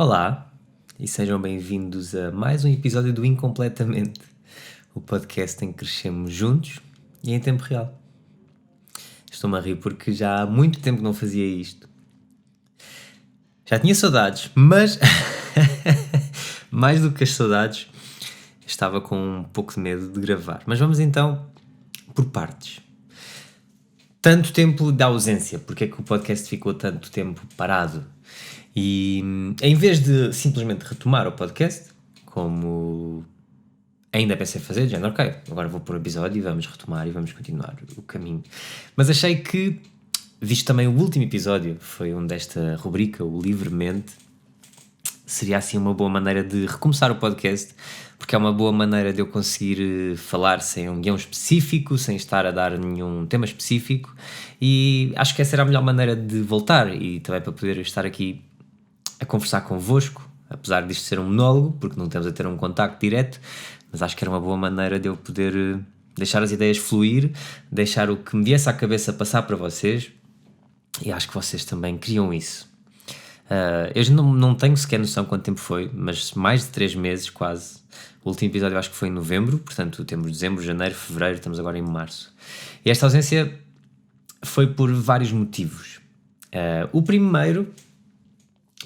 Olá e sejam bem-vindos a mais um episódio do Incompletamente, o podcast em que crescemos juntos e em tempo real. Estou-me a rir porque já há muito tempo que não fazia isto. Já tinha saudades, mas mais do que as saudades, estava com um pouco de medo de gravar. Mas vamos então por partes. Tanto tempo de ausência, porque é que o podcast ficou tanto tempo parado? E em vez de simplesmente retomar o podcast, como ainda pensei fazer, de género, ok, agora vou pôr o episódio e vamos retomar e vamos continuar o caminho. Mas achei que, visto também o último episódio, foi um desta rubrica, o Livremente, seria assim uma boa maneira de recomeçar o podcast, porque é uma boa maneira de eu conseguir falar sem um guião específico, sem estar a dar nenhum tema específico, e acho que essa era a melhor maneira de voltar, e também para poder estar aqui a conversar convosco, apesar disto ser um monólogo, porque não estamos a ter um contacto direto, mas acho que era uma boa maneira de eu poder deixar as ideias fluir, deixar o que me viesse à cabeça passar para vocês, e acho que vocês também queriam isso. Eu não tenho sequer noção quanto tempo foi, mas mais de 3 meses quase. O último episódio acho que foi em novembro, portanto temos dezembro, janeiro, fevereiro, estamos agora em março. E esta ausência foi por vários motivos. O primeiro,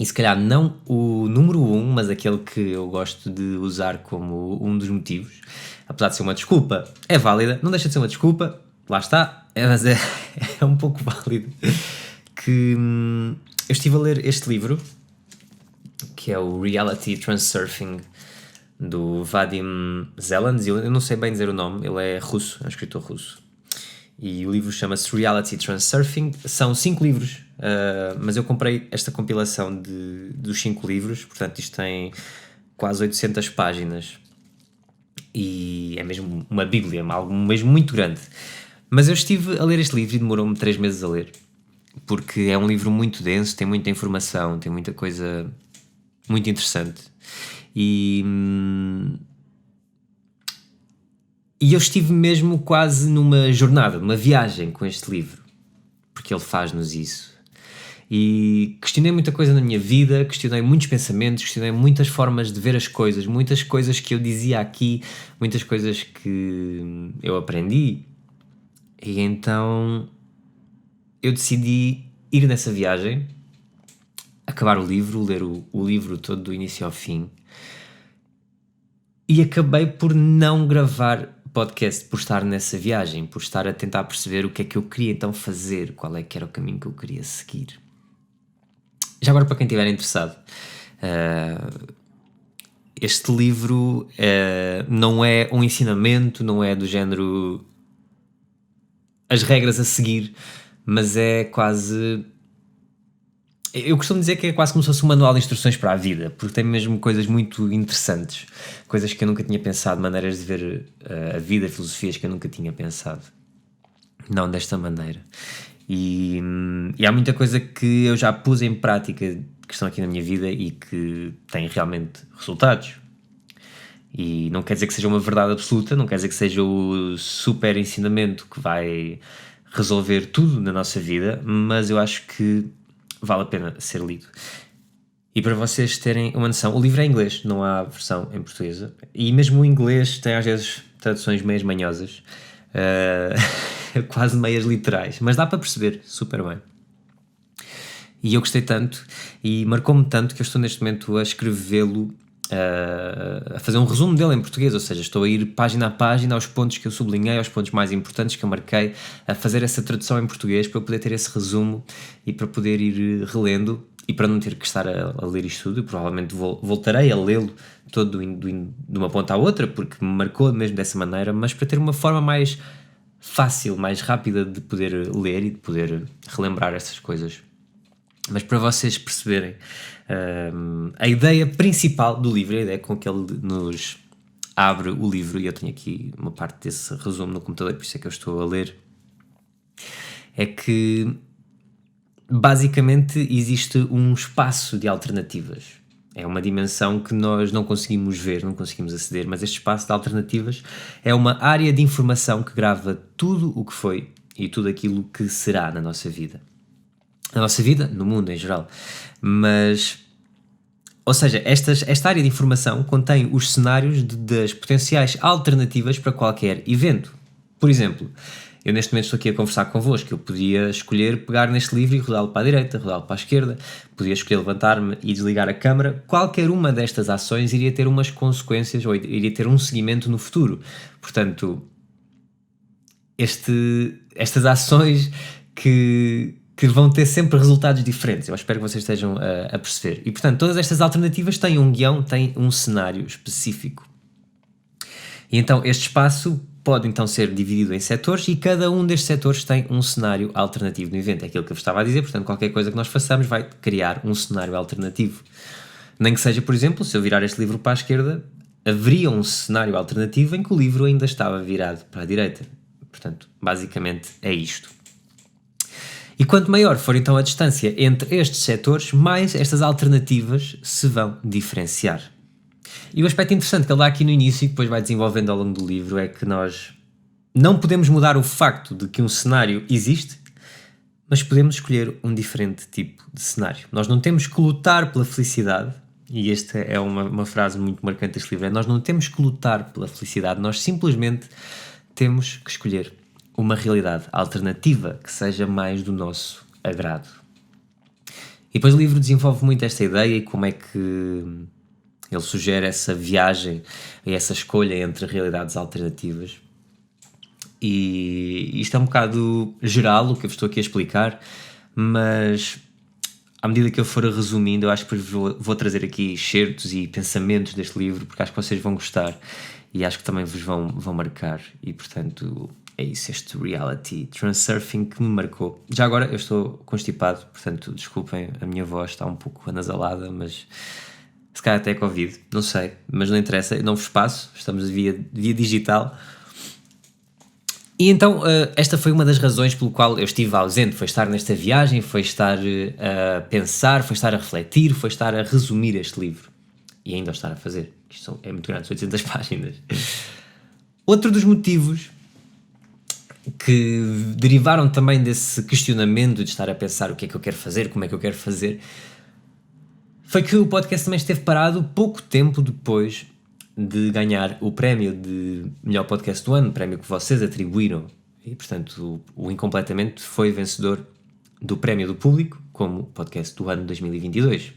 e se calhar não o número 1, mas aquele que eu gosto de usar como um dos motivos, apesar de ser uma desculpa, é válida, não deixa de ser uma desculpa, lá está, mas é um pouco válido, que eu estive a ler este livro, que é o Reality Transurfing, do Vadim Zeland. Eu não sei bem dizer o nome, ele é russo, é um escritor russo. E o livro chama-se Reality Transurfing. São 5 livros, mas eu comprei esta compilação dos 5 livros, portanto isto tem quase 800 páginas. E é mesmo uma bíblia, algo mesmo muito grande. Mas eu estive a ler este livro e demorou-me 3 meses a ler, porque é um livro muito denso, tem muita informação, tem muita coisa muito interessante. E eu estive mesmo quase numa jornada, numa viagem com este livro, porque ele faz-nos isso. E questionei muita coisa na minha vida, questionei muitos pensamentos, questionei muitas formas de ver as coisas, muitas coisas que eu dizia aqui, muitas coisas que eu aprendi. E então eu decidi ir nessa viagem, acabar o livro, ler o livro todo do início ao fim, e acabei por não gravar podcast por estar nessa viagem, por estar a tentar perceber o que é que eu queria então fazer, qual é que era o caminho que eu queria seguir. Já agora, para quem estiver interessado, este livro não é um ensinamento, não é do género as regras a seguir, mas é quase... Eu costumo dizer que é quase como se fosse um manual de instruções para a vida, porque tem mesmo coisas muito interessantes, coisas que eu nunca tinha pensado, maneiras de ver a vida, filosofias que eu nunca tinha pensado. Não desta maneira. E há muita coisa que eu já pus em prática, que estão aqui na minha vida e que têm realmente resultados. E não quer dizer que seja uma verdade absoluta, não quer dizer que seja o super ensinamento que vai resolver tudo na nossa vida, mas eu acho que vale a pena ser lido. E para vocês terem uma noção, o livro é em inglês, não há versão em portuguesa, e mesmo o inglês tem às vezes traduções meias manhosas, quase meias literais, mas dá para perceber super bem. E eu gostei tanto, e marcou-me tanto, que eu estou neste momento a escrevê-lo, a fazer um resumo dele em português, ou seja, estou a ir página a página aos pontos que eu sublinhei, aos pontos mais importantes que eu marquei, a fazer essa tradução em português para eu poder ter esse resumo e para poder ir relendo e para não ter que estar a ler isto tudo. Eu provavelmente voltarei a lê-lo todo de uma ponta à outra, porque me marcou mesmo dessa maneira, mas para ter uma forma mais fácil, mais rápida de poder ler e de poder relembrar essas coisas. Mas para vocês perceberem, a ideia principal do livro, a ideia com que ele nos abre o livro, e eu tenho aqui uma parte desse resumo no computador, por isso é que eu estou a ler, é que basicamente existe um espaço de alternativas. É uma dimensão que nós não conseguimos ver, não conseguimos aceder, mas este espaço de alternativas é uma área de informação que grava tudo o que foi e tudo aquilo que será na nossa vida. Na nossa vida, no mundo em geral. Mas Ou seja, esta área de informação contém os cenários das potenciais alternativas para qualquer evento. Por exemplo, eu neste momento estou aqui a conversar convosco, eu podia escolher pegar neste livro e rodá-lo para a direita, rodá-lo para a esquerda, podia escolher levantar-me e desligar a câmara. Qualquer uma destas ações iria ter umas consequências ou iria ter um seguimento no futuro. Portanto, estas ações que vão ter sempre resultados diferentes. Eu espero que vocês estejam a perceber. E, portanto, todas estas alternativas têm um guião, têm um cenário específico. E então este espaço pode então ser dividido em setores e cada um destes setores tem um cenário alternativo no evento. É aquilo que eu vos estava a dizer, portanto, qualquer coisa que nós façamos vai criar um cenário alternativo. Nem que seja, por exemplo, se eu virar este livro para a esquerda, haveria um cenário alternativo em que o livro ainda estava virado para a direita. Portanto, basicamente é isto. E quanto maior for então a distância entre estes setores, mais estas alternativas se vão diferenciar. E o aspecto interessante que ele dá aqui no início e depois vai desenvolvendo ao longo do livro é que nós não podemos mudar o facto de que um cenário existe, mas podemos escolher um diferente tipo de cenário. Nós não temos que lutar pela felicidade, e esta é uma frase muito marcante deste livro, nós não temos que lutar pela felicidade, nós simplesmente temos que escolher uma realidade alternativa que seja mais do nosso agrado. E depois o livro desenvolve muito esta ideia e como é que ele sugere essa viagem e essa escolha entre realidades alternativas. E isto é um bocado geral o que eu vos estou aqui a explicar, mas à medida que eu for resumindo, eu acho que vou trazer aqui excertos e pensamentos deste livro, porque acho que vocês vão gostar e acho que também vos vão marcar. E portanto é isso, este reality transurfing que me marcou. Já agora eu estou constipado, portanto desculpem, a minha voz está um pouco anasalada, mas se calhar até é Covid, não sei, mas não interessa, não vos passo, estamos via digital. E então esta foi uma das razões pelo qual eu estive ausente, foi estar nesta viagem, foi estar a pensar, foi estar a refletir, foi estar a resumir este livro. E ainda o estar a fazer, isto é muito grande, são 800 páginas. Outro dos motivos que derivaram também desse questionamento de estar a pensar o que é que eu quero fazer, como é que eu quero fazer, foi que o podcast também esteve parado pouco tempo depois de ganhar o prémio de melhor podcast do ano, prémio que vocês atribuíram. E, portanto, o Incompletamente foi vencedor do prémio do público como podcast do ano 2022.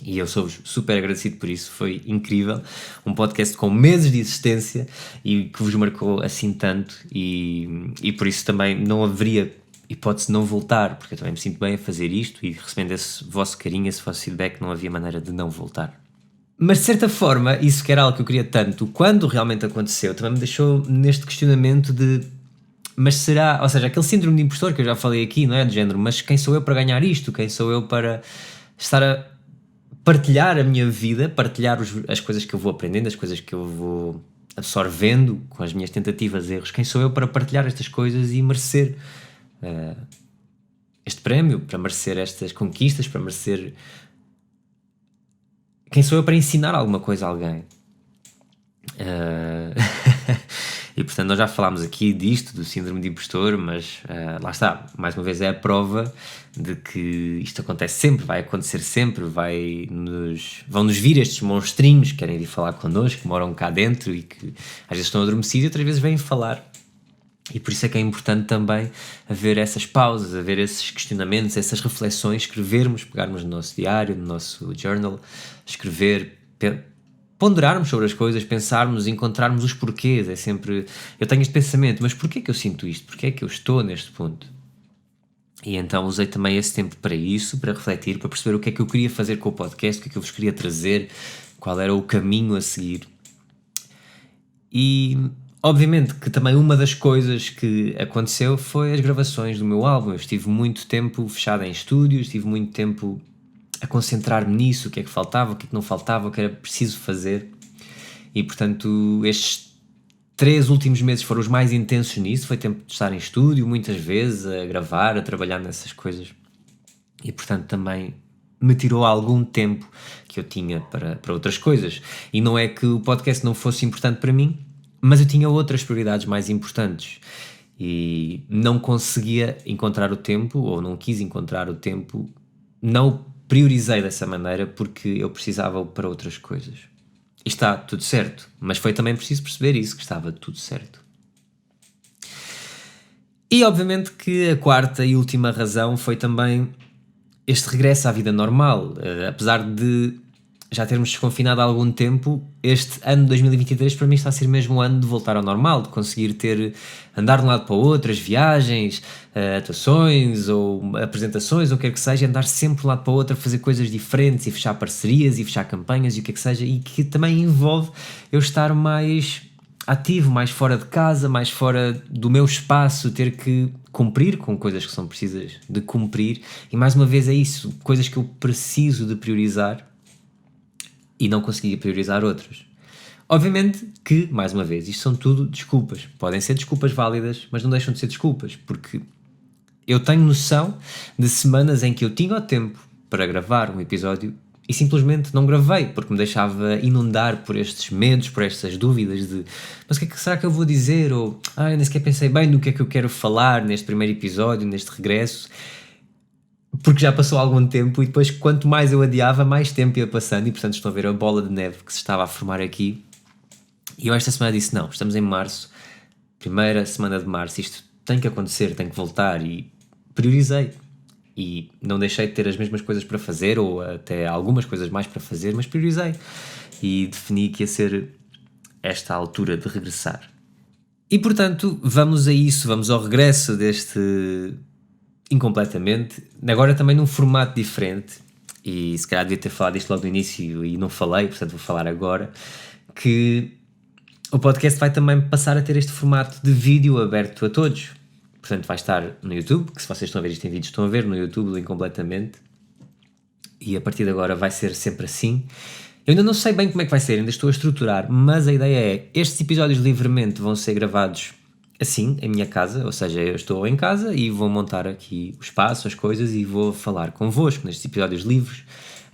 E eu sou-vos super agradecido por isso, foi incrível. Um podcast com meses de existência e que vos marcou assim tanto e por isso também não haveria hipótese de não voltar, porque eu também me sinto bem a fazer isto e recebendo esse vosso carinho, esse vosso feedback, não havia maneira de não voltar. Mas de certa forma, isso que era algo que eu queria tanto, quando realmente aconteceu, também me deixou neste questionamento de mas será, ou seja, aquele síndrome de impostor que eu já falei aqui, não é? De género, mas quem sou eu para ganhar isto? Quem sou eu para estar a partilhar a minha vida, partilhar as coisas que eu vou aprendendo, as coisas que eu vou absorvendo com as minhas tentativas e erros? Quem sou eu para partilhar estas coisas e merecer este prémio, para merecer estas conquistas, para merecer... Quem sou eu para ensinar alguma coisa a alguém? E portanto nós já falámos aqui disto, do síndrome de impostor, mas lá está, mais uma vez é a prova de que isto acontece sempre, vai acontecer sempre, vão-nos vir estes monstrinhos que querem vir falar connosco, que moram cá dentro e que às vezes estão adormecidos e outras vezes vêm falar. E por isso é que é importante também haver essas pausas, haver esses questionamentos, essas reflexões, escrevermos, pegarmos no nosso diário, no nosso journal, escrever, ponderarmos sobre as coisas, pensarmos, encontrarmos os porquês. É sempre, eu tenho este pensamento, mas porquê que eu sinto isto? Porquê é que eu estou neste ponto? E então usei também esse tempo para isso, para refletir, para perceber o que é que eu queria fazer com o podcast, o que é que eu vos queria trazer, qual era o caminho a seguir. E obviamente que também uma das coisas que aconteceu foi as gravações do meu álbum. Eu estive muito tempo fechado em estúdios, estive muito tempo a concentrar-me nisso, o que é que faltava, o que é que não faltava, o que era preciso fazer. E portanto estes 3 últimos meses foram os mais intensos nisso. Foi tempo de estar em estúdio muitas vezes, a gravar, a trabalhar nessas coisas. E portanto também me tirou algum tempo que eu tinha para outras coisas. E não é que o podcast não fosse importante para mim, mas eu tinha outras prioridades mais importantes e não conseguia encontrar o tempo, ou não quis encontrar o tempo, não priorizei dessa maneira porque eu precisava para outras coisas. E está tudo certo, mas foi também preciso perceber isso, que estava tudo certo. E obviamente que a quarta e última razão foi também este regresso à vida normal. Apesar de já termos desconfinado há algum tempo, este ano de 2023 para mim está a ser mesmo o ano de voltar ao normal, de conseguir andar de um lado para o outro, as viagens, atuações ou apresentações, ou o que quer que seja, andar sempre de um lado para o outro, a fazer coisas diferentes e fechar parcerias e fechar campanhas e o que é que seja, e que também envolve eu estar mais ativo, mais fora de casa, mais fora do meu espaço, ter que cumprir com coisas que são precisas de cumprir, e mais uma vez é isso, coisas que eu preciso de priorizar e não conseguia priorizar outras. Obviamente que, mais uma vez, isto são tudo desculpas. Podem ser desculpas válidas, mas não deixam de ser desculpas, porque eu tenho noção de semanas em que eu tinha o tempo para gravar um episódio e simplesmente não gravei, porque me deixava inundar por estes medos, por estas dúvidas de mas o que é que será que eu vou dizer? Ou eu nem sequer pensei bem no que é que eu quero falar neste primeiro episódio, neste regresso, porque já passou algum tempo e depois quanto mais eu adiava, mais tempo ia passando e portanto estão a ver a bola de neve que se estava a formar aqui. E eu esta semana disse, não, estamos em março, primeira semana de março, isto tem que acontecer, tem que voltar, e priorizei. E não deixei de ter as mesmas coisas para fazer, ou até algumas coisas mais para fazer, mas priorizei. E defini que ia ser esta altura de regressar. E portanto, vamos a isso, vamos ao regresso deste Incompletamente, agora também num formato diferente, e se calhar devia ter falado isto logo no início e não falei, portanto vou falar agora, que o podcast vai também passar a ter este formato de vídeo aberto a todos. Portanto vai estar no YouTube, que se vocês estão a ver isto em vídeo, estão a ver no YouTube do Incompletamente, e a partir de agora vai ser sempre assim. Eu ainda não sei bem como é que vai ser, ainda estou a estruturar, mas a ideia é, estes episódios livremente vão ser gravados assim, em minha casa, ou seja, eu estou em casa e vou montar aqui o espaço, as coisas, e vou falar convosco nestes episódios livres,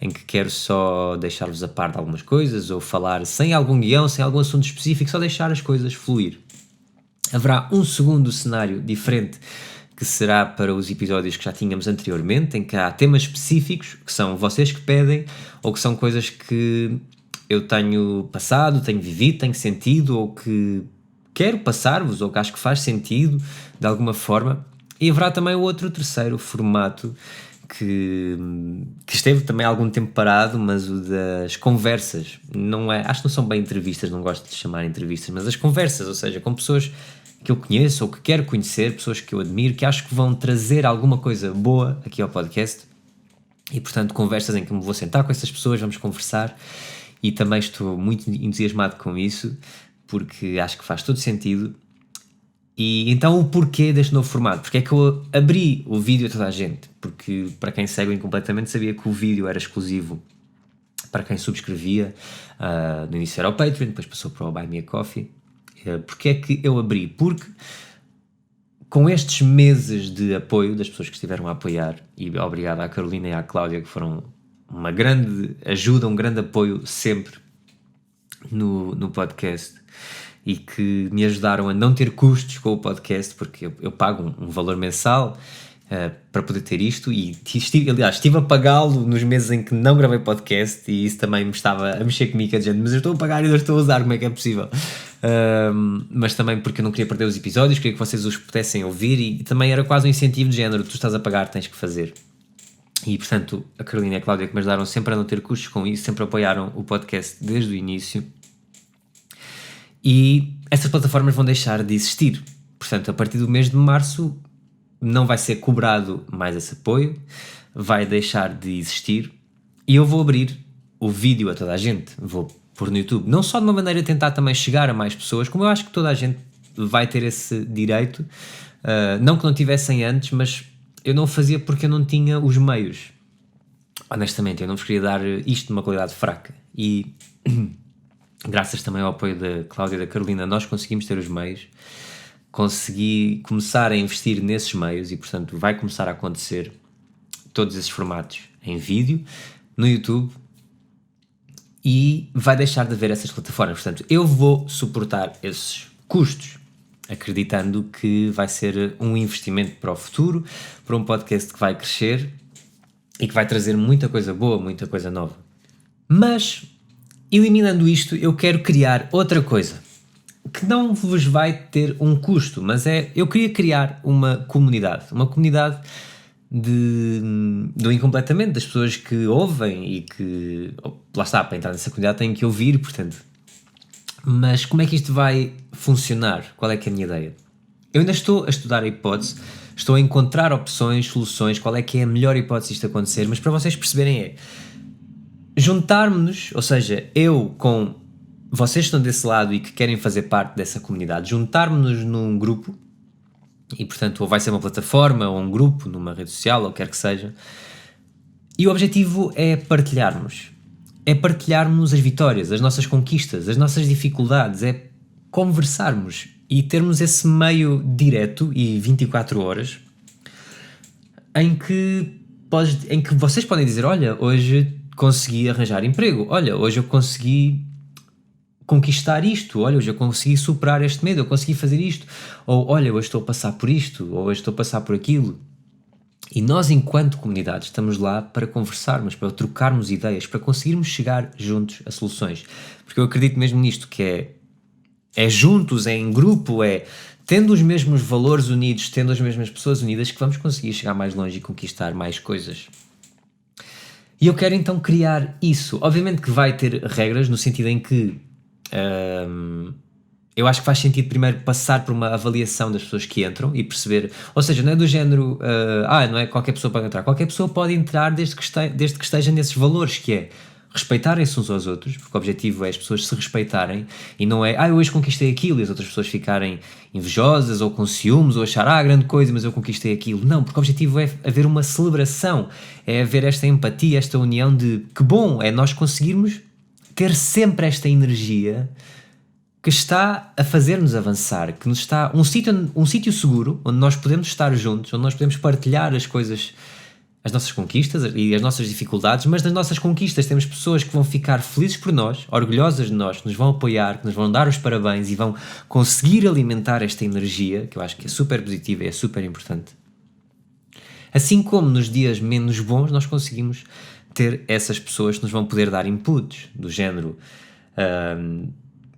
em que quero só deixar-vos a par de algumas coisas, ou falar sem algum guião, sem algum assunto específico, só deixar as coisas fluir. Haverá um segundo cenário diferente, que será para os episódios que já tínhamos anteriormente, em que há temas específicos, que são vocês que pedem, ou que são coisas que eu tenho passado, tenho vivido, tenho sentido, ou que quero passar-vos, ou que acho que faz sentido, de alguma forma. E haverá também o outro terceiro formato, que esteve também há algum tempo parado, mas o das conversas. Não é, acho que não são bem entrevistas, não gosto de chamar entrevistas, mas as conversas, ou seja, com pessoas que eu conheço ou que quero conhecer, pessoas que eu admiro, que acho que vão trazer alguma coisa boa aqui ao podcast. E portanto, conversas em que me vou sentar com essas pessoas, vamos conversar, e também estou muito entusiasmado com isso, porque acho que faz todo sentido. E então o porquê deste novo formato? Porque é que eu abri o vídeo a toda a gente? Porque para quem segue o Incompletamente sabia que o vídeo era exclusivo para quem subscrevia. No início era o Patreon, depois passou para o Buy Me a Coffee. Porque é que eu abri? Porque com estes meses de apoio das pessoas que estiveram a apoiar, e obrigado à Carolina e à Cláudia, que foram uma grande ajuda, um grande apoio sempre no podcast, e que me ajudaram a não ter custos com o podcast, porque eu pago um valor mensal para poder ter isto, e estive a pagá-lo nos meses em que não gravei podcast, e isso também me estava a mexer comigo, dizendo, mas eu estou a pagar e não estou a usar, como é que é possível? Mas também porque eu não queria perder os episódios, queria que vocês os pudessem ouvir, e também era quase um incentivo de género, tu estás a pagar, tens que fazer. E portanto a Carolina e a Cláudia, que me ajudaram sempre a não ter custos com isso, sempre apoiaram o podcast desde o início. E essas plataformas vão deixar de existir. Portanto, a partir do mês de março não vai ser cobrado mais esse apoio, vai deixar de existir, e eu vou abrir o vídeo a toda a gente, vou pôr no YouTube, não só de uma maneira a tentar também chegar a mais pessoas, como eu acho que toda a gente vai ter esse direito, não que não tivessem antes, mas eu não fazia porque eu não tinha os meios. Honestamente, eu não vos queria dar isto de uma qualidade fraca, e graças também ao apoio da Cláudia e da Carolina, nós conseguimos ter os meios, consegui começar a investir nesses meios, e portanto vai começar a acontecer todos esses formatos em vídeo, no YouTube, e vai deixar de haver essas plataformas. Portanto, eu vou suportar esses custos, acreditando que vai ser um investimento para o futuro, para um podcast que vai crescer, e que vai trazer muita coisa boa, muita coisa nova. Mas, eliminando isto, eu quero criar outra coisa que não vos vai ter um custo, mas eu queria criar uma comunidade do Incompletamente, das pessoas que ouvem e que, lá está, para entrar nessa comunidade têm que ouvir, portanto. Mas como é que isto vai funcionar? Qual é que é a minha ideia? Eu ainda estou a estudar a hipótese, estou a encontrar opções, soluções, qual é que é a melhor hipótese disto acontecer, mas para vocês perceberem juntarmos-nos, ou seja, eu com vocês que estão desse lado e que querem fazer parte dessa comunidade, juntarmos-nos num grupo, e portanto ou vai ser uma plataforma ou um grupo numa rede social ou quer que seja, e o objetivo é partilharmos as vitórias, as nossas conquistas, as nossas dificuldades, é conversarmos e termos esse meio direto e 24 horas em que vocês podem dizer, olha, hoje consegui arranjar emprego, olha, hoje eu consegui conquistar isto, olha, hoje eu consegui superar este medo, eu consegui fazer isto, ou olha, hoje estou a passar por isto, ou hoje estou a passar por aquilo. E nós, enquanto comunidade, estamos lá para conversarmos, para trocarmos ideias, para conseguirmos chegar juntos a soluções. Porque eu acredito mesmo nisto, que é juntos, é em grupo, é tendo os mesmos valores unidos, tendo as mesmas pessoas unidas, que vamos conseguir chegar mais longe e conquistar mais coisas. E eu quero então criar isso. Obviamente que vai ter regras, no sentido em que eu acho que faz sentido primeiro passar por uma avaliação das pessoas que entram e perceber, ou seja, não é do género, não é qualquer pessoa pode entrar, qualquer pessoa pode entrar desde que esteja nesses valores, que é respeitarem-se uns aos outros, porque o objetivo é as pessoas se respeitarem e não é, eu hoje conquistei aquilo e as outras pessoas ficarem invejosas ou com ciúmes ou achar, grande coisa, mas eu conquistei aquilo. Não, porque o objetivo é haver uma celebração, é haver esta empatia, esta união de, que bom, é nós conseguirmos ter sempre esta energia que está a fazer-nos avançar, que nos está um sítio seguro, onde nós podemos estar juntos, onde nós podemos partilhar as coisas, as nossas conquistas e as nossas dificuldades, mas nas nossas conquistas temos pessoas que vão ficar felizes por nós, orgulhosas de nós, que nos vão apoiar, que nos vão dar os parabéns e vão conseguir alimentar esta energia, que eu acho que é super positiva e é super importante. Assim como nos dias menos bons nós conseguimos ter essas pessoas que nos vão poder dar inputs, do género...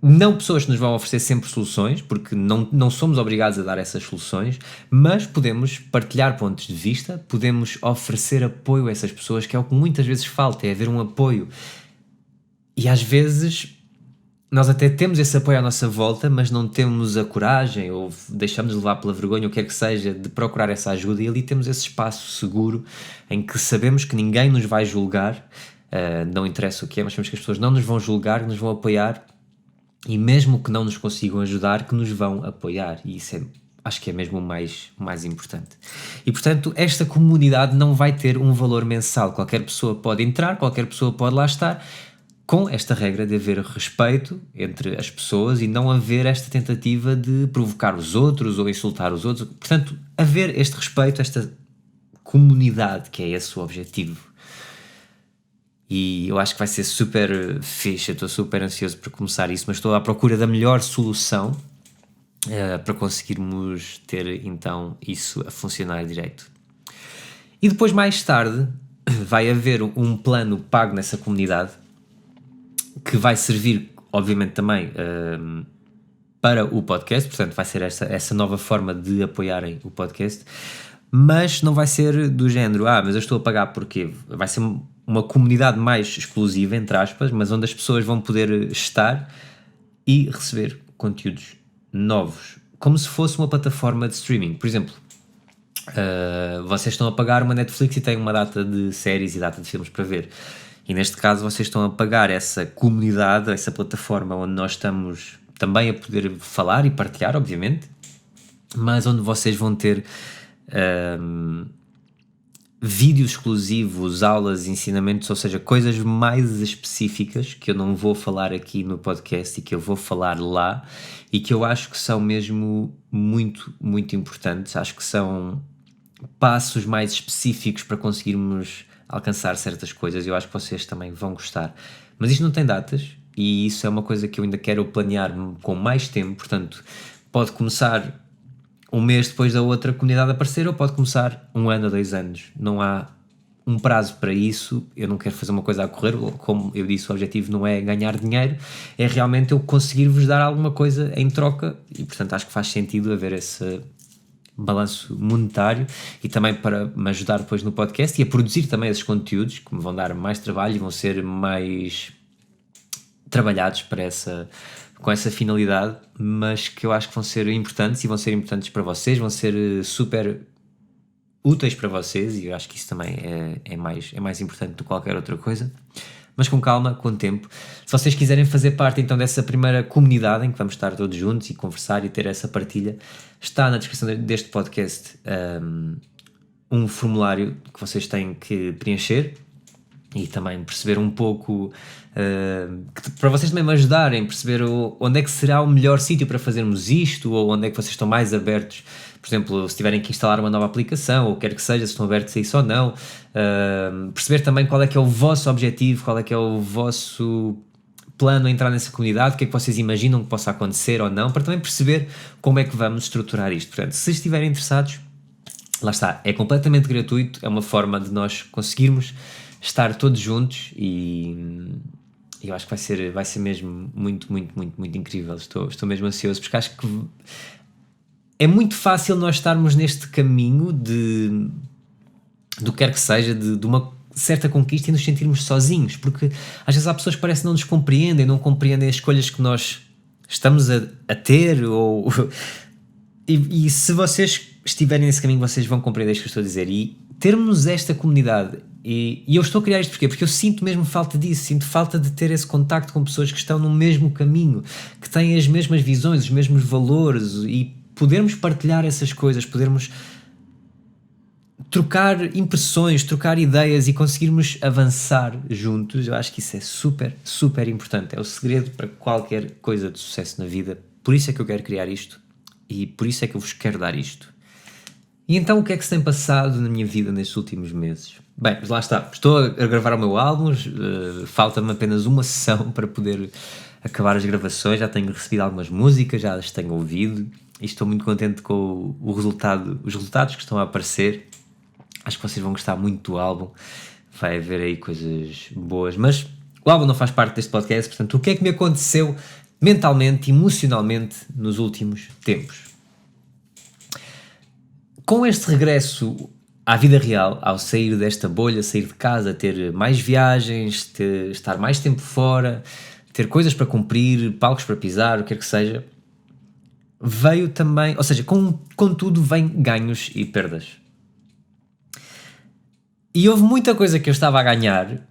não pessoas que nos vão oferecer sempre soluções, porque não somos obrigados a dar essas soluções, mas podemos partilhar pontos de vista, podemos oferecer apoio a essas pessoas, que é o que muitas vezes falta, é haver um apoio. E às vezes nós até temos esse apoio à nossa volta, mas não temos a coragem ou deixamos de levar pela vergonha, ou o que quer que seja, de procurar essa ajuda, e ali temos esse espaço seguro em que sabemos que ninguém nos vai julgar, não interessa o que é, mas sabemos que as pessoas não nos vão julgar, nos vão apoiar, e mesmo que não nos consigam ajudar, que nos vão apoiar, e isso acho que é mesmo o mais importante. E portanto, esta comunidade não vai ter um valor mensal, qualquer pessoa pode entrar, qualquer pessoa pode lá estar, com esta regra de haver respeito entre as pessoas e não haver esta tentativa de provocar os outros ou insultar os outros. Portanto, haver este respeito, esta comunidade, que é esse o objetivo. E eu acho que vai ser super fixe, eu estou super ansioso por começar isso, mas estou à procura da melhor solução para conseguirmos ter então isso a funcionar direito. E depois, mais tarde, vai haver um plano pago nessa comunidade que vai servir, obviamente, também para o podcast, portanto vai ser essa nova forma de apoiarem o podcast, mas não vai ser do género, mas eu estou a pagar porque vai ser uma comunidade mais exclusiva, entre aspas, mas onde as pessoas vão poder estar e receber conteúdos novos, como se fosse uma plataforma de streaming. Por exemplo, vocês estão a pagar uma Netflix e têm uma data de séries e data de filmes para ver. E neste caso vocês estão a pagar essa comunidade, essa plataforma onde nós estamos também a poder falar e partilhar, obviamente, mas onde vocês vão ter vídeos exclusivos, aulas, ensinamentos, ou seja, coisas mais específicas que eu não vou falar aqui no podcast e que eu vou falar lá e que eu acho que são mesmo muito, muito importantes. Acho que são passos mais específicos para conseguirmos alcançar certas coisas, eu acho que vocês também vão gostar. Mas isto não tem datas e isso é uma coisa que eu ainda quero planear com mais tempo, portanto, pode começar um mês depois da outra comunidade aparecer ou pode começar 1 ano ou 2 anos. Não há um prazo para isso, eu não quero fazer uma coisa a correr, como eu disse, o objetivo não é ganhar dinheiro, é realmente eu conseguir-vos dar alguma coisa em troca, e portanto acho que faz sentido haver esse balanço monetário, e também para me ajudar depois no podcast e a produzir também esses conteúdos que me vão dar mais trabalho e vão ser mais trabalhados com essa finalidade, mas que eu acho que vão ser importantes, e vão ser importantes para vocês, vão ser super úteis para vocês, e eu acho que isso também é mais importante do que qualquer outra coisa. Mas com calma, com tempo. Se vocês quiserem fazer parte então dessa primeira comunidade em que vamos estar todos juntos e conversar e ter essa partilha, está na descrição deste podcast um formulário que vocês têm que preencher, e também perceber um pouco, para vocês também me ajudarem a perceber onde é que será o melhor sítio para fazermos isto, ou onde é que vocês estão mais abertos, por exemplo, se tiverem que instalar uma nova aplicação, ou quer que seja, se estão abertos a isso ou não, perceber também qual é que é o vosso objetivo, qual é que é o vosso plano a entrar nessa comunidade, o que é que vocês imaginam que possa acontecer ou não, para também perceber como é que vamos estruturar isto. Portanto, se estiverem interessados, lá está, é completamente gratuito, é uma forma de nós conseguirmos estar todos juntos, e eu acho que vai ser mesmo muito, muito, muito, muito incrível. Estou mesmo ansioso, porque acho que é muito fácil nós estarmos neste caminho do que quer que seja, de uma certa conquista, e nos sentirmos sozinhos, porque às vezes há pessoas que parecem que não nos compreendem, não compreendem as escolhas que nós estamos a ter, e se vocês estiverem nesse caminho, vocês vão compreender isto que eu estou a dizer, e termos esta comunidade, e eu estou a criar isto porque eu sinto mesmo falta disso, sinto falta de ter esse contacto com pessoas que estão no mesmo caminho, que têm as mesmas visões, os mesmos valores, e podermos partilhar essas coisas, podermos trocar impressões, trocar ideias e conseguirmos avançar juntos. Eu acho que isso é super, super importante, é o segredo para qualquer coisa de sucesso na vida. Por isso é que eu quero criar isto, e por isso é que eu vos quero dar isto. E então, o que é que se tem passado na minha vida nestes últimos meses? Bem, mas lá está, estou a gravar o meu álbum, falta-me apenas uma sessão para poder acabar as gravações, já tenho recebido algumas músicas, já as tenho ouvido, e estou muito contente com os resultados que estão a aparecer. Acho que vocês vão gostar muito do álbum, vai haver aí coisas boas, mas o álbum não faz parte deste podcast. Portanto, o que é que me aconteceu mentalmente, emocionalmente, nos últimos tempos? Com este regresso à vida real, ao sair desta bolha, sair de casa, ter mais viagens, estar mais tempo fora, ter coisas para cumprir, palcos para pisar, o que quer que seja, veio também, ou seja, com tudo vem ganhos e perdas. E houve muita coisa que eu estava a ganhar,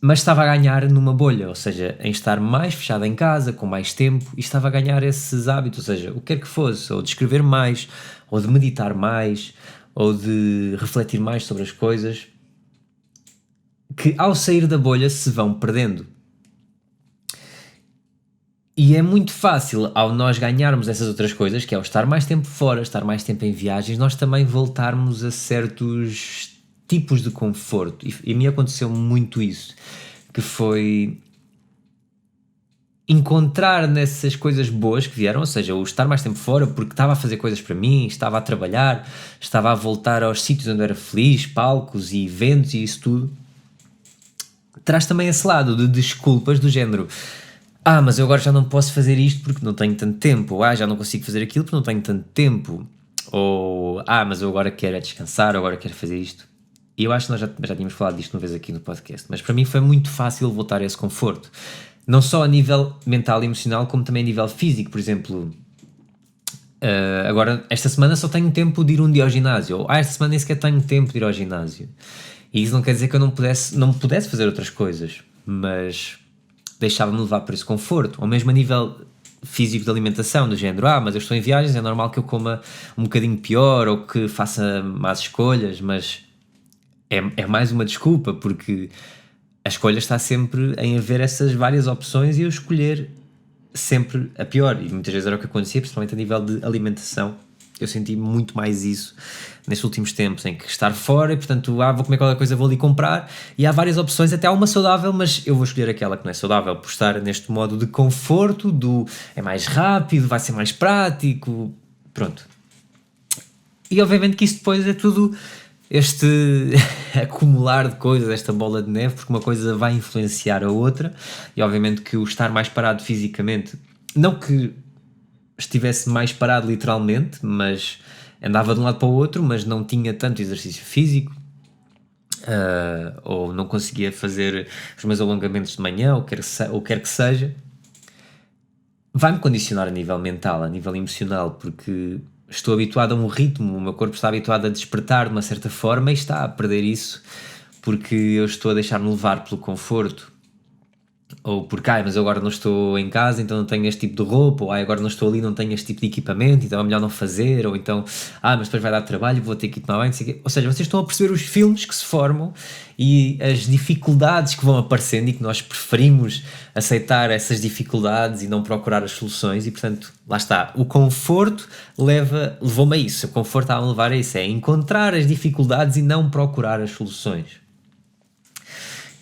mas estava a ganhar numa bolha, ou seja, em estar mais fechado em casa, com mais tempo, e estava a ganhar esses hábitos, ou seja, o que quer que fosse, ou de escrever mais, ou de meditar mais, ou de refletir mais sobre as coisas, que ao sair da bolha se vão perdendo. E é muito fácil, ao nós ganharmos essas outras coisas, que é o estar mais tempo fora, estar mais tempo em viagens, nós também voltarmos a certos tipos de conforto. E a mim aconteceu muito isso, que foi encontrar nessas coisas boas que vieram, ou seja, o estar mais tempo fora porque estava a fazer coisas para mim, estava a trabalhar, estava a voltar aos sítios onde eu era feliz, palcos e eventos e isso tudo, traz também esse lado de desculpas do género: mas eu agora já não posso fazer isto porque não tenho tanto tempo, ou já não consigo fazer aquilo porque não tenho tanto tempo, ou mas eu agora quero descansar, agora quero fazer isto. E eu acho que nós já tínhamos falado disto uma vez aqui no podcast, mas para mim foi muito fácil voltar a esse conforto, não só a nível mental e emocional, como também a nível físico. Por exemplo, agora esta semana só tenho tempo de ir um dia ao ginásio, ou esta semana nem sequer tenho tempo de ir ao ginásio, e isso não quer dizer que eu não pudesse fazer outras coisas, mas deixava-me levar por esse conforto. Ou mesmo a nível físico de alimentação, do género: mas eu estou em viagens, é normal que eu coma um bocadinho pior, ou que faça más escolhas, mas é mais uma desculpa, porque a escolha está sempre em haver essas várias opções e eu escolher sempre a pior. E muitas vezes era o que acontecia, principalmente a nível de alimentação. Eu senti muito mais isso nestes últimos tempos, em que estar fora e, portanto, vou comer qualquer coisa, vou ali comprar, e há várias opções, até há uma saudável, mas eu vou escolher aquela que não é saudável, por estar neste modo de conforto, é mais rápido, vai ser mais prático, pronto. E obviamente que isso depois é tudo este acumular de coisas, esta bola de neve, porque uma coisa vai influenciar a outra, e obviamente que o estar mais parado fisicamente, não que estivesse mais parado literalmente, mas andava de um lado para o outro, mas não tinha tanto exercício físico, ou não conseguia fazer os meus alongamentos de manhã, ou quer que seja, vai-me condicionar a nível mental, a nível emocional, porque estou habituado a um ritmo, o meu corpo está habituado a despertar de uma certa forma e está a perder isso porque eu estou a deixar-me levar pelo conforto. Ou porque, mas eu agora não estou em casa, então não tenho este tipo de roupa, ou agora não estou ali, não tenho este tipo de equipamento, então é melhor não fazer, ou então, mas depois vai dar trabalho, vou ter que ir tomar banho, não sei o quê. Ou seja, vocês estão a perceber os filmes que se formam e as dificuldades que vão aparecendo e que nós preferimos aceitar essas dificuldades e não procurar as soluções, e portanto, lá está, o conforto levou-me a isso, o conforto a me levar a isso, é encontrar as dificuldades e não procurar as soluções.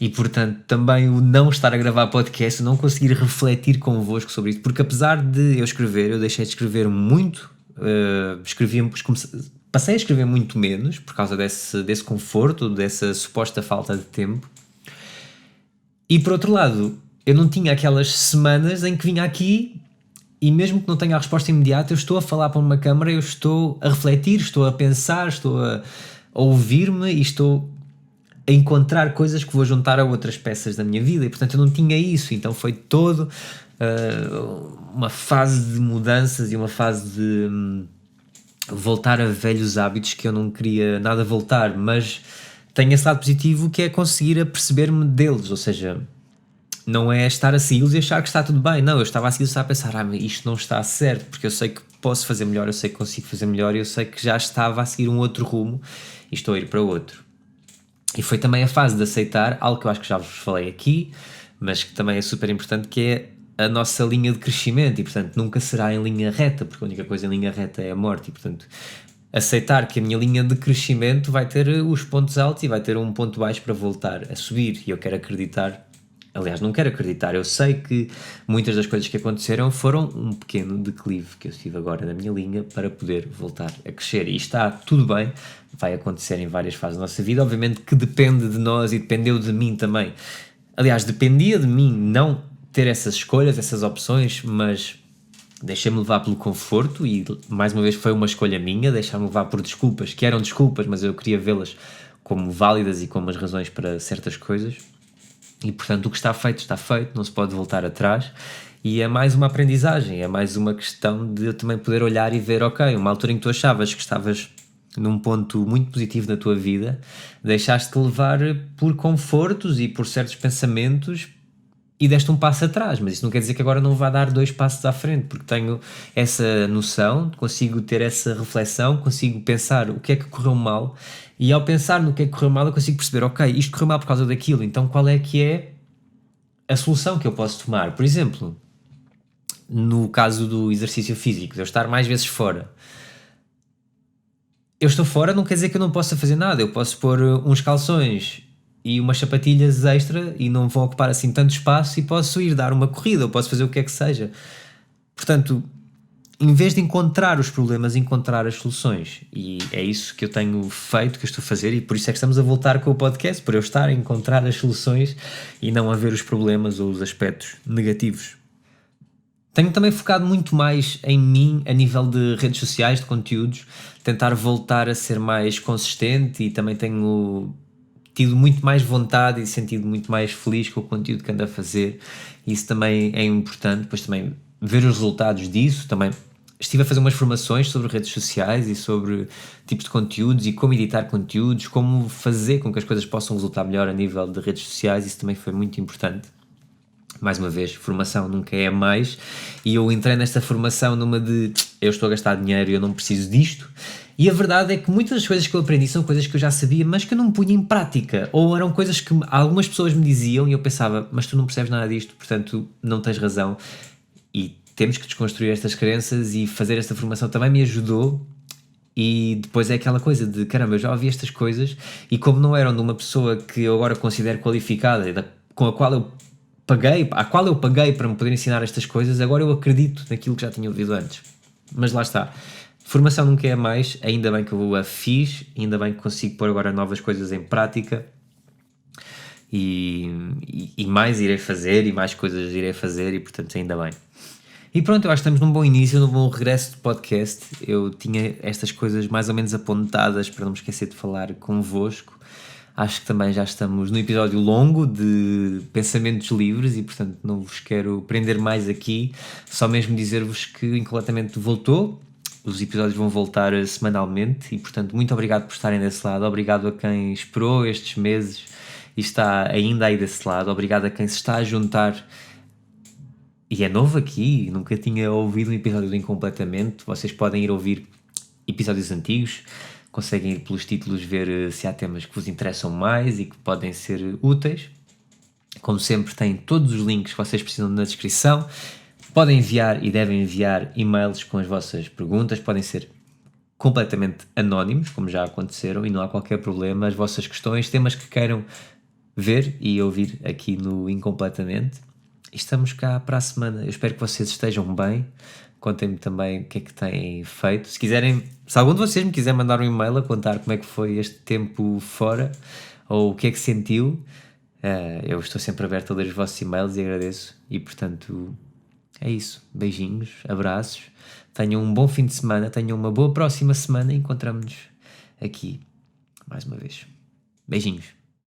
E, portanto, também o não estar a gravar podcast, o não conseguir refletir convosco sobre isso, porque apesar de eu escrever, eu deixei de escrever muito, passei a escrever muito menos, por causa desse conforto, dessa suposta falta de tempo. E, por outro lado, eu não tinha aquelas semanas em que vinha aqui e mesmo que não tenha a resposta imediata, eu estou a falar para uma câmara, eu estou a refletir, estou a pensar, estou a ouvir-me e estou a encontrar coisas que vou juntar a outras peças da minha vida, e portanto eu não tinha isso, então foi todo uma fase de mudanças e uma fase de voltar a velhos hábitos que eu não queria nada voltar, mas tenho esse lado positivo que é conseguir a perceber-me deles, ou seja, não é estar a segui-los e achar que está tudo bem, não, eu estava a segui-los e estava a pensar, mas isto não está certo, porque eu sei que posso fazer melhor, eu sei que consigo fazer melhor, e eu sei que já estava a seguir um outro rumo e estou a ir para outro. E foi também a fase de aceitar algo que eu acho que já vos falei aqui, mas que também é super importante, que é a nossa linha de crescimento, e portanto nunca será em linha reta, porque a única coisa em linha reta é a morte, e portanto aceitar que a minha linha de crescimento vai ter os pontos altos e vai ter um ponto baixo para voltar a subir, e eu quero acreditar, aliás não quero acreditar, eu sei que muitas das coisas que aconteceram foram um pequeno declive que eu estive agora na minha linha para poder voltar a crescer, e está tudo bem, vai acontecer em várias fases da nossa vida, obviamente que depende de nós e dependeu de mim também, aliás dependia de mim não ter essas escolhas, essas opções, mas deixei-me levar pelo conforto, e mais uma vez foi uma escolha minha, deixar-me levar por desculpas, que eram desculpas, mas eu queria vê-las como válidas e como as razões para certas coisas. E portanto o que está feito, não se pode voltar atrás, e é mais uma aprendizagem, é mais uma questão de eu também poder olhar e ver, ok, uma altura em que tu achavas que estavas num ponto muito positivo na tua vida, deixaste-te levar por confortos e por certos pensamentos e deste um passo atrás, mas isso não quer dizer que agora não vá dar 2 passos à frente, porque tenho essa noção, consigo ter essa reflexão, consigo pensar o que é que correu mal, e ao pensar no que é que correu mal eu consigo perceber, ok, isto correu mal por causa daquilo, então qual é que é a solução que eu posso tomar? Por exemplo, no caso do exercício físico, de eu estar mais vezes fora, eu estou fora não quer dizer que eu não possa fazer nada, eu posso pôr uns calções e umas sapatilhas extra e não vão ocupar assim tanto espaço, e posso ir dar uma corrida, ou posso fazer o que é que seja. Portanto, em vez de encontrar os problemas, encontrar as soluções, e é isso que eu tenho feito, que eu estou a fazer, e por isso é que estamos a voltar com o podcast, por eu estar a encontrar as soluções e não a ver os problemas ou os aspectos negativos. Tenho também focado muito mais em mim a nível de redes sociais, de conteúdos, tentar voltar a ser mais consistente, e também tenho tido muito mais vontade e sentido muito mais feliz com o conteúdo que ando a fazer. Isso também é importante, depois também ver os resultados disso. Também estive a fazer umas formações sobre redes sociais e sobre tipos de conteúdos e como editar conteúdos, como fazer com que as coisas possam resultar melhor a nível de redes sociais. Isso também foi muito importante. Mais uma vez, formação nunca é mais, e eu entrei nesta formação numa de eu estou a gastar dinheiro e eu não preciso disto, e a verdade é que muitas das coisas que eu aprendi são coisas que eu já sabia, mas que eu não punha em prática, ou eram coisas que algumas pessoas me diziam e eu pensava, mas tu não percebes nada disto, portanto não tens razão, e temos que desconstruir estas crenças, e fazer esta formação também me ajudou. E depois é aquela coisa de caramba, eu já ouvi estas coisas, e como não eram de uma pessoa que eu agora considero qualificada, com a qual eu paguei para me poder ensinar estas coisas, agora eu acredito naquilo que já tinha ouvido antes. Mas lá está, Formação nunca é mais, ainda bem que eu a fiz, ainda bem que consigo pôr agora novas coisas em prática e mais irei fazer e mais coisas irei fazer e portanto ainda bem. E pronto, eu acho que estamos num bom início, num bom regresso de podcast. Eu tinha estas coisas mais ou menos apontadas para não me esquecer de falar convosco. Acho que também já estamos no episódio longo de pensamentos livres e portanto não vos quero prender mais aqui, só mesmo dizer-vos que o Incompletamente voltou. Os episódios vão voltar semanalmente e portanto muito obrigado por estarem desse lado, obrigado a quem esperou estes meses e está ainda aí desse lado, obrigado a quem se está a juntar e é novo aqui, nunca tinha ouvido um episódio do Incompletamente. Vocês podem ir ouvir episódios antigos, conseguem ir pelos títulos ver se há temas que vos interessam mais e que podem ser úteis. Como sempre, têm todos os links que vocês precisam na descrição. Podem enviar e devem enviar e-mails com as vossas perguntas, podem ser completamente anónimos, como já aconteceram, e não há qualquer problema. As vossas questões, temas que queiram ver e ouvir aqui no Incompletamente. E estamos cá para a semana. Eu espero que vocês estejam bem. Contem-me também o que é que têm feito. Se quiserem, se algum de vocês me quiser mandar um e-mail a contar como é que foi este tempo fora ou o que é que sentiu, eu estou sempre aberto a ler os vossos e-mails e agradeço. E portanto, é isso. Beijinhos, abraços. Tenham um bom fim de semana, tenham uma boa próxima semana e encontramos-nos aqui mais uma vez. Beijinhos.